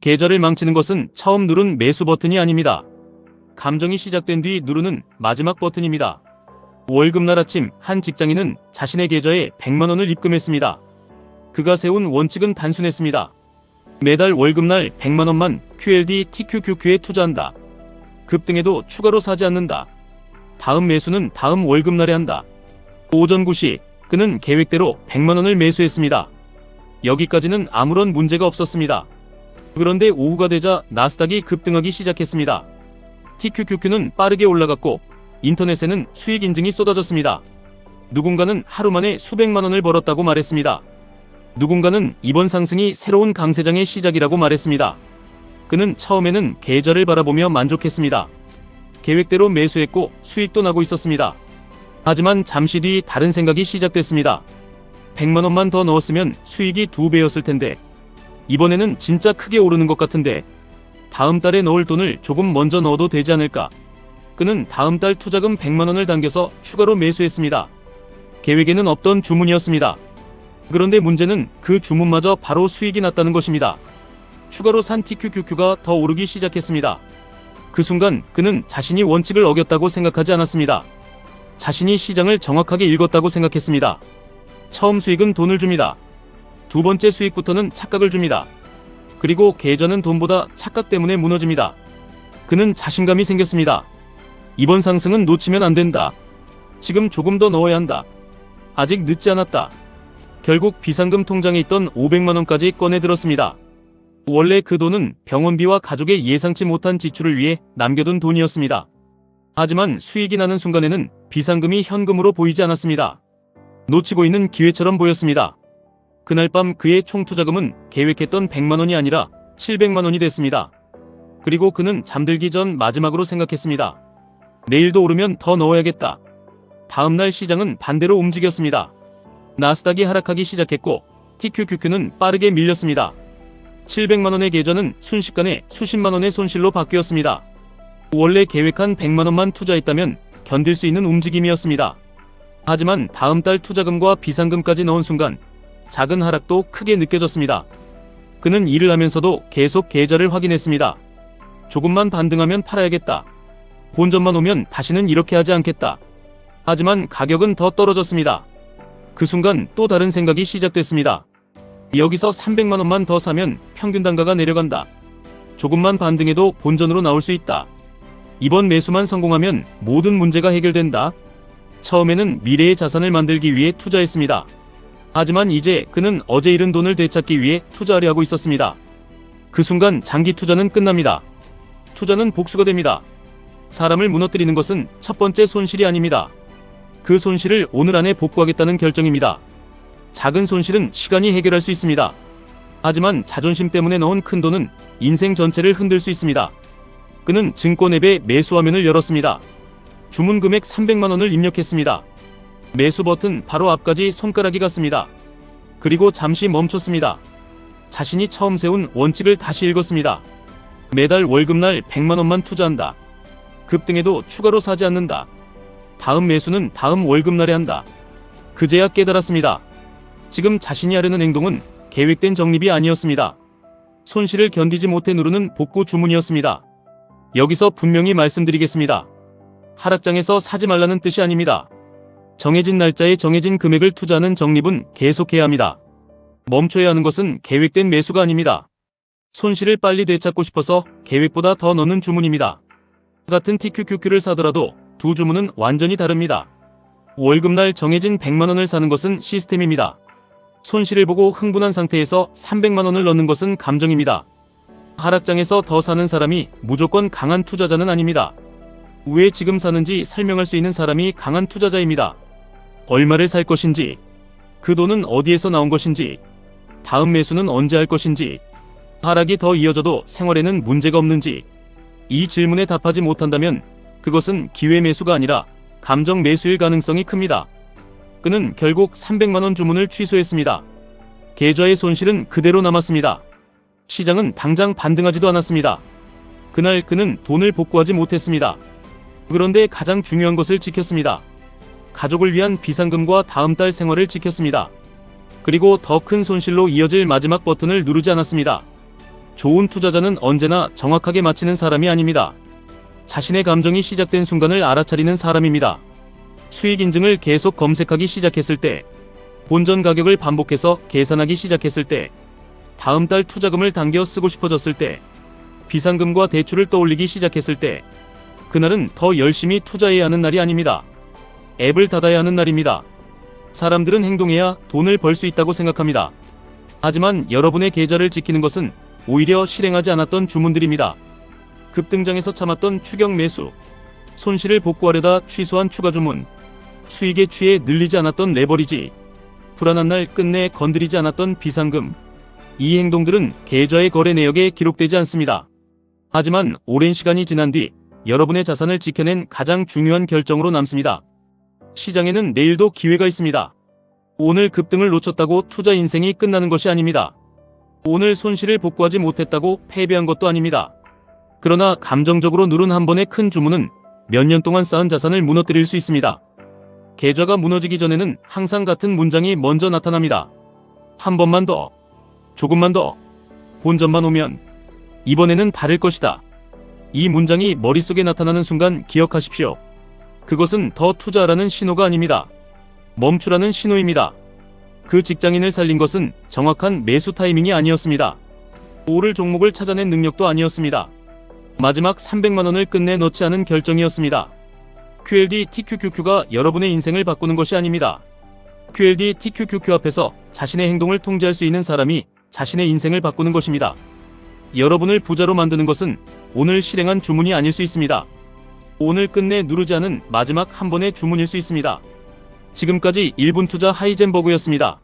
계좌를 망치는 것은 처음 누른 매수 버튼이 아닙니다. 감정이 시작된 뒤 누르는 마지막 버튼입니다. 월급날 아침 한 직장인은 자신의 계좌에 100만 원을 입금했습니다. 그가 세운 원칙은 단순했습니다. 매달 월급날 100만 원만 QLD TQQQ에 투자한다. 급등해도 추가로 사지 않는다. 다음 매수는 다음 월급날에 한다. 오전 9시 그는 계획대로 100만 원을 매수했습니다. 여기까지는 아무런 문제가 없었습니다. 그런데 오후가 되자 나스닥이 급등하기 시작했습니다. TQQQ는 빠르게 올라갔고 인터넷에는 수익 인증이 쏟아졌습니다. 누군가는 하루 만에 수백만 원을 벌었다고 말했습니다. 누군가는 이번 상승이 새로운 강세장의 시작이라고 말했습니다. 그는 처음에는 계좌를 바라보며 만족했습니다. 계획대로 매수했고 수익도 나고 있었습니다. 하지만 잠시 뒤 다른 생각이 시작됐습니다. 100만 원만 더 넣었으면 수익이 2배였을 텐데 이번에는 진짜 크게 오르는 것 같은데 다음 달에 넣을 돈을 조금 먼저 넣어도 되지 않을까? 그는 다음 달 투자금 100만 원을 당겨서 추가로 매수했습니다. 계획에는 없던 주문이었습니다. 그런데 문제는 그 주문마저 바로 수익이 났다는 것입니다. 추가로 산 TQQQ가 더 오르기 시작했습니다. 그 순간 그는 자신이 원칙을 어겼다고 생각하지 않았습니다. 자신이 시장을 정확하게 읽었다고 생각했습니다. 처음 수익은 돈을 줍니다. 두 번째 수익부터는 착각을 줍니다. 그리고 계좌는 돈보다 착각 때문에 무너집니다. 그는 자신감이 생겼습니다. 이번 상승은 놓치면 안 된다. 지금 조금 더 넣어야 한다. 아직 늦지 않았다. 결국 비상금 통장에 있던 500만 원까지 꺼내 들었습니다. 원래 그 돈은 병원비와 가족의 예상치 못한 지출을 위해 남겨둔 돈이었습니다. 하지만 수익이 나는 순간에는 비상금이 현금으로 보이지 않았습니다. 놓치고 있는 기회처럼 보였습니다. 그날 밤 그의 총 투자금은 계획했던 100만 원이 아니라 700만 원이 됐습니다. 그리고 그는 잠들기 전 마지막으로 생각했습니다. 내일도 오르면 더 넣어야겠다. 다음날 시장은 반대로 움직였습니다. 나스닥이 하락하기 시작했고 TQQQ는 빠르게 밀렸습니다. 700만 원의 계좌는 순식간에 수십만 원의 손실로 바뀌었습니다. 원래 계획한 100만 원만 투자했다면 견딜 수 있는 움직임이었습니다. 하지만 다음 달 투자금과 비상금까지 넣은 순간 작은 하락도 크게 느껴졌습니다. 그는 일을 하면서도 계속 계좌를 확인했습니다. 조금만 반등하면 팔아야겠다. 본전만 오면 다시는 이렇게 하지 않겠다. 하지만 가격은 더 떨어졌습니다. 그 순간 또 다른 생각이 시작됐습니다. 여기서 300만 원만 더 사면 평균 단가가 내려간다. 조금만 반등해도 본전으로 나올 수 있다. 이번 매수만 성공하면 모든 문제가 해결된다. 처음에는 미래의 자산을 만들기 위해 투자했습니다. 하지만 이제 그는 어제 잃은 돈을 되찾기 위해 투자하려 하고 있었습니다. 그 순간 장기 투자는 끝납니다. 투자는 복수가 됩니다. 사람을 무너뜨리는 것은 첫 번째 손실이 아닙니다. 그 손실을 오늘 안에 복구하겠다는 결정입니다. 작은 손실은 시간이 해결할 수 있습니다. 하지만 자존심 때문에 넣은 큰 돈은 인생 전체를 흔들 수 있습니다. 그는 증권 앱의 매수 화면을 열었습니다. 주문 금액 300만 원을 입력했습니다. 매수 버튼 바로 앞까지 손가락이 갔습니다. 그리고 잠시 멈췄습니다. 자신이 처음 세운 원칙을 다시 읽었습니다. 매달 월급날 100만 원만 투자한다. 급등해도 추가로 사지 않는다. 다음 매수는 다음 월급날에 한다. 그제야 깨달았습니다. 지금 자신이 하려는 행동은 계획된 적립이 아니었습니다. 손실을 견디지 못해 누르는 복구 주문이었습니다. 여기서 분명히 말씀드리겠습니다. 하락장에서 사지 말라는 뜻이 아닙니다. 정해진 날짜에 정해진 금액을 투자하는 적립은 계속해야 합니다. 멈춰야 하는 것은 계획된 매수가 아닙니다. 손실을 빨리 되찾고 싶어서 계획보다 더 넣는 주문입니다. 같은 TQQQ를 사더라도 두 주문은 완전히 다릅니다. 월급날 정해진 100만 원을 사는 것은 시스템입니다. 손실을 보고 흥분한 상태에서 300만 원을 넣는 것은 감정입니다. 하락장에서 더 사는 사람이 무조건 강한 투자자는 아닙니다. 왜 지금 사는지 설명할 수 있는 사람이 강한 투자자입니다. 얼마를 살 것인지, 그 돈은 어디에서 나온 것인지, 다음 매수는 언제 할 것인지, 하락이 더 이어져도 생활에는 문제가 없는지, 이 질문에 답하지 못한다면 그것은 기회 매수가 아니라 감정 매수일 가능성이 큽니다. 그는 결국 300만 원 주문을 취소했습니다. 계좌의 손실은 그대로 남았습니다. 시장은 당장 반등하지도 않았습니다. 그날 그는 돈을 복구하지 못했습니다. 그런데 가장 중요한 것을 지켰습니다. 가족을 위한 비상금과 다음 달 생활을 지켰습니다. 그리고 더 큰 손실로 이어질 마지막 버튼을 누르지 않았습니다. 좋은 투자자는 언제나 정확하게 맞히는 사람이 아닙니다. 자신의 감정이 시작된 순간을 알아차리는 사람입니다. 수익 인증을 계속 검색하기 시작했을 때, 본전 가격을 반복해서 계산하기 시작했을 때, 다음 달 투자금을 당겨 쓰고 싶어졌을 때, 비상금과 대출을 떠올리기 시작했을 때, 그날은 더 열심히 투자해야 하는 날이 아닙니다. 앱을 닫아야 하는 날입니다. 사람들은 행동해야 돈을 벌 수 있다고 생각합니다. 하지만 여러분의 계좌를 지키는 것은 오히려 실행하지 않았던 주문들입니다. 급등장에서 참았던 추격 매수, 손실을 복구하려다 취소한 추가 주문, 수익에 취해 늘리지 않았던 레버리지, 불안한 날 끝내 건드리지 않았던 비상금. 이 행동들은 계좌의 거래 내역에 기록되지 않습니다. 하지만 오랜 시간이 지난 뒤 여러분의 자산을 지켜낸 가장 중요한 결정으로 남습니다. 시장에는 내일도 기회가 있습니다. 오늘 급등을 놓쳤다고 투자 인생이 끝나는 것이 아닙니다. 오늘 손실을 복구하지 못했다고 패배한 것도 아닙니다. 그러나 감정적으로 누른 한 번의 큰 주문은 몇 년 동안 쌓은 자산을 무너뜨릴 수 있습니다. 계좌가 무너지기 전에는 항상 같은 문장이 먼저 나타납니다. 한 번만 더, 조금만 더, 본전만 오면 이번에는 다를 것이다. 이 문장이 머릿속에 나타나는 순간 기억하십시오. 그것은 더 투자하라는 신호가 아닙니다. 멈추라는 신호입니다. 그 직장인을 살린 것은 정확한 매수 타이밍이 아니었습니다. 오를 종목을 찾아낸 능력도 아니었습니다. 마지막 300만 원을 끝내 넣지 않은 결정이었습니다. QLD TQQQ가 여러분의 인생을 바꾸는 것이 아닙니다. QLD TQQQ 앞에서 자신의 행동을 통제할 수 있는 사람이 자신의 인생을 바꾸는 것입니다. 여러분을 부자로 만드는 것은 오늘 실행한 주문이 아닐 수 있습니다. 오늘 끝내 누르지 않은 마지막 한 번의 주문일 수 있습니다. 지금까지 1분 투자 하이젠버그였습니다.